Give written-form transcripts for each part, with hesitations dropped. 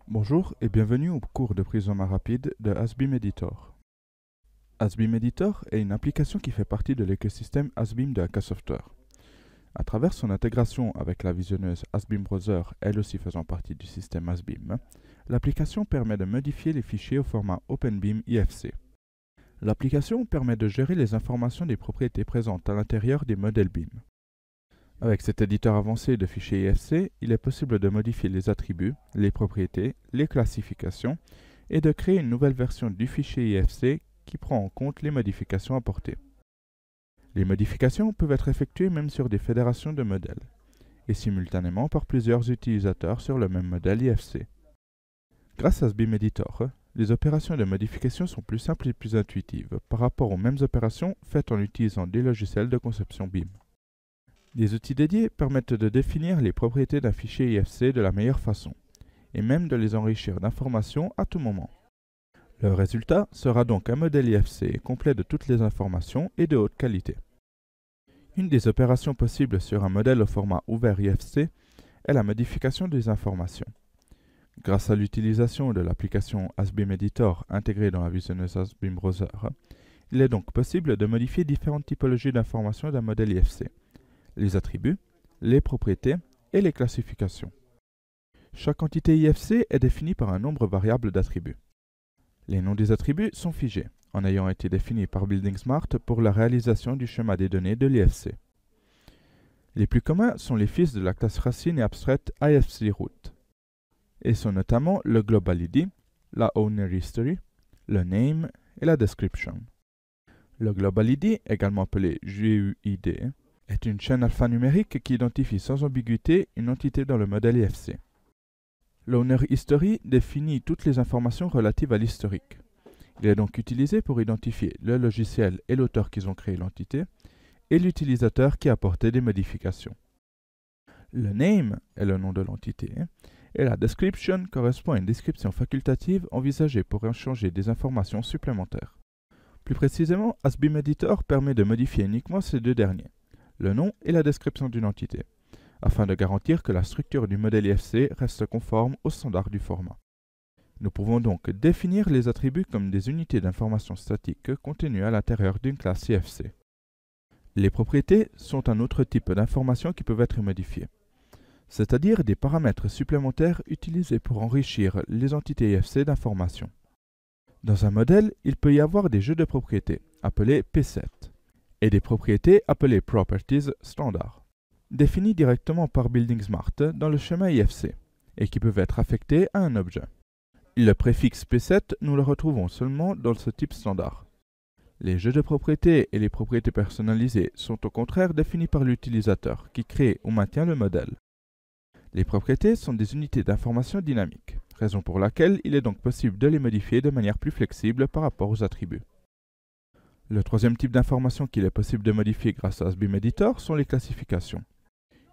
Bonjour et bienvenue au cours de prise en main rapide de HasBeam Editor. HasBeam Editor est une application qui fait partie de l'écosystème HasBeam de AK Software. À travers son intégration avec la visionneuse HasBeam Browser, elle aussi faisant partie du système HasBeam, l'application permet de modifier les fichiers au format OpenBeam IFC. L'application permet de gérer les informations des propriétés présentes à l'intérieur des modèles BEAM. Avec cet éditeur avancé de fichiers IFC, il est possible de modifier les attributs, les propriétés, les classifications et de créer une nouvelle version du fichier IFC qui prend en compte les modifications apportées. Les modifications peuvent être effectuées même sur des fédérations de modèles et simultanément par plusieurs utilisateurs sur le même modèle IFC. Grâce à HasBeam Editor, les opérations de modification sont plus simples et plus intuitives par rapport aux mêmes opérations faites en utilisant des logiciels de conception BEAM. Des outils dédiés permettent de définir les propriétés d'un fichier IFC de la meilleure façon, et même de les enrichir d'informations à tout moment. Le résultat sera donc un modèle IFC complet de toutes les informations et de haute qualité. Une des opérations possibles sur un modèle au format ouvert IFC est la modification des informations. Grâce à l'utilisation de l'application HasBeam Editor intégrée dans la visionneuse HasBeam Browser, il est donc possible de modifier différentes typologies d'informations d'un modèle IFC. Les attributs, les propriétés et les classifications. Chaque entité IFC est définie par un nombre variable d'attributs. Les noms des attributs sont figés, en ayant été définis par BuildingSmart pour la réalisation du schéma des données de l'IFC. Les plus communs sont les fils de la classe racine et abstraite IFC-root, et sont notamment le Global ID, la Owner History, le Name et la Description. Le Global ID, également appelé GUID, est une chaîne alphanumérique qui identifie sans ambiguïté une entité dans le modèle IFC. L'Owner History définit toutes les informations relatives à l'historique. Il est donc utilisé pour identifier le logiciel et l'auteur qui ont créé l'entité, et l'utilisateur qui a apporté des modifications. Le Name est le nom de l'entité, et la Description correspond à une description facultative envisagée pour échanger des informations supplémentaires. Plus précisément, HasBeam Editor permet de modifier uniquement ces deux derniers, le nom et la description d'une entité, afin de garantir que la structure du modèle IFC reste conforme aux standards du format. Nous pouvons donc définir les attributs comme des unités d'information statiques contenues à l'intérieur d'une classe IFC. Les propriétés sont un autre type d'informations qui peuvent être modifiées, c'est-à-dire des paramètres supplémentaires utilisés pour enrichir les entités IFC d'informations. Dans un modèle, il peut y avoir des jeux de propriétés, appelés P-sets, et des propriétés appelées Properties standard, définies directement par BuildingSmart dans le schéma IFC, et qui peuvent être affectées à un objet. Le préfixe P-set, nous le retrouvons seulement dans ce type standard. Les jeux de propriétés et les propriétés personnalisées sont au contraire définis par l'utilisateur, qui crée ou maintient le modèle. Les propriétés sont des unités d'information dynamiques, raison pour laquelle il est donc possible de les modifier de manière plus flexible par rapport aux attributs. Le troisième type d'information qu'il est possible de modifier grâce à HasBeam Editor sont les classifications.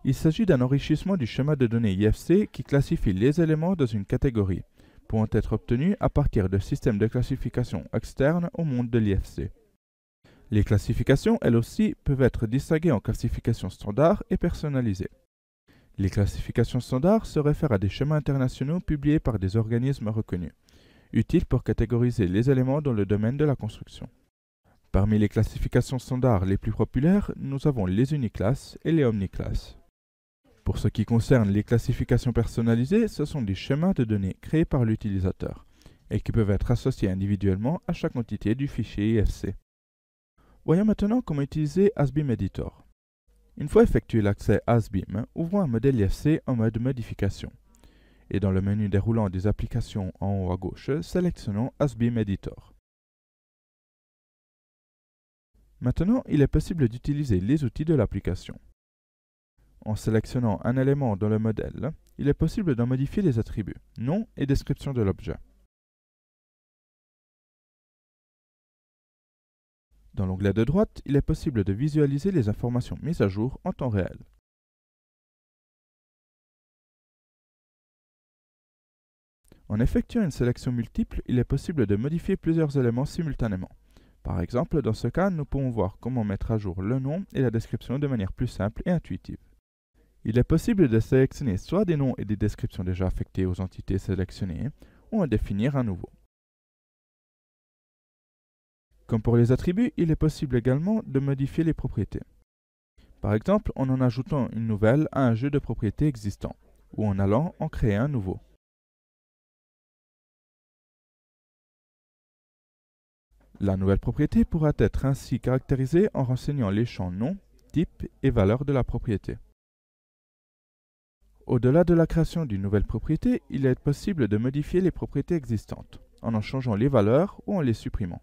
Il s'agit d'un enrichissement du schéma de données IFC qui classifie les éléments dans une catégorie, pouvant être obtenu à partir de systèmes de classification externes au monde de l'IFC. Les classifications, elles aussi, peuvent être distinguées en classifications standards et personnalisées. Les classifications standards se réfèrent à des schémas internationaux publiés par des organismes reconnus, utiles pour catégoriser les éléments dans le domaine de la construction. Parmi les classifications standards les plus populaires, nous avons les uniclasses et les omniclasses. Pour ce qui concerne les classifications personnalisées, ce sont des schémas de données créés par l'utilisateur et qui peuvent être associés individuellement à chaque entité du fichier IFC. Voyons maintenant comment utiliser HasBeam Editor. Une fois effectué l'accès à HasBeam, ouvrons un modèle IFC en mode modification. Et dans le menu déroulant des applications en haut à gauche, sélectionnons HasBeam Editor. Maintenant, il est possible d'utiliser les outils de l'application. En sélectionnant un élément dans le modèle, il est possible d'en modifier les attributs, nom et description de l'objet. Dans l'onglet de droite, il est possible de visualiser les informations mises à jour en temps réel. En effectuant une sélection multiple, il est possible de modifier plusieurs éléments simultanément. Par exemple, dans ce cas, nous pouvons voir comment mettre à jour le nom et la description de manière plus simple et intuitive. Il est possible de sélectionner soit des noms et des descriptions déjà affectés aux entités sélectionnées, ou en définir un nouveau. Comme pour les attributs, il est possible également de modifier les propriétés. Par exemple, en ajoutant une nouvelle à un jeu de propriétés existant, ou en allant en créer un nouveau. La nouvelle propriété pourra être ainsi caractérisée en renseignant les champs nom, type et valeur de la propriété. Au-delà de la création d'une nouvelle propriété, il est possible de modifier les propriétés existantes, en changeant les valeurs ou en les supprimant.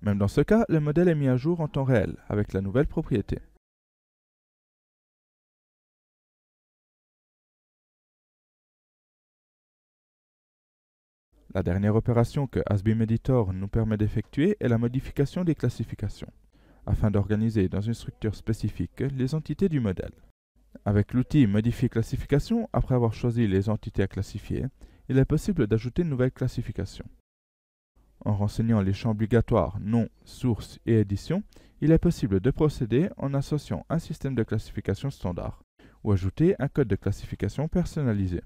Même dans ce cas, le modèle est mis à jour en temps réel, avec la nouvelle propriété. La dernière opération que Hasbim Editor nous permet d'effectuer est la modification des classifications, afin d'organiser dans une structure spécifique les entités du modèle. Avec l'outil Modifier classification, après avoir choisi les entités à classifier, il est possible d'ajouter une nouvelle classification. En renseignant les champs obligatoires nom, source et édition, il est possible de procéder en associant un système de classification standard, ou ajouter un code de classification personnalisé.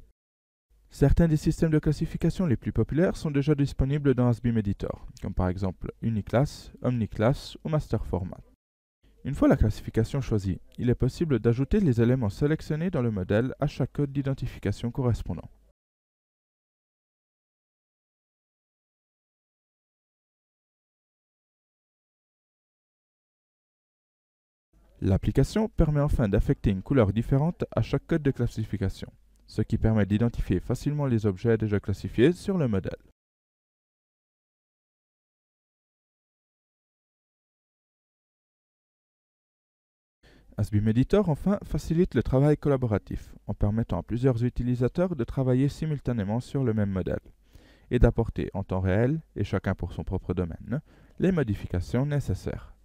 Certains des systèmes de classification les plus populaires sont déjà disponibles dans Hasbim Editor, comme par exemple Uniclass, Omniclass ou Masterformat. Une fois la classification choisie, il est possible d'ajouter les éléments sélectionnés dans le modèle à chaque code d'identification correspondant. L'application permet enfin d'affecter une couleur différente à chaque code de classification, ce qui permet d'identifier facilement les objets déjà classifiés sur le modèle. Hasbim Editor enfin facilite le travail collaboratif en permettant à plusieurs utilisateurs de travailler simultanément sur le même modèle et d'apporter en temps réel, et chacun pour son propre domaine, les modifications nécessaires.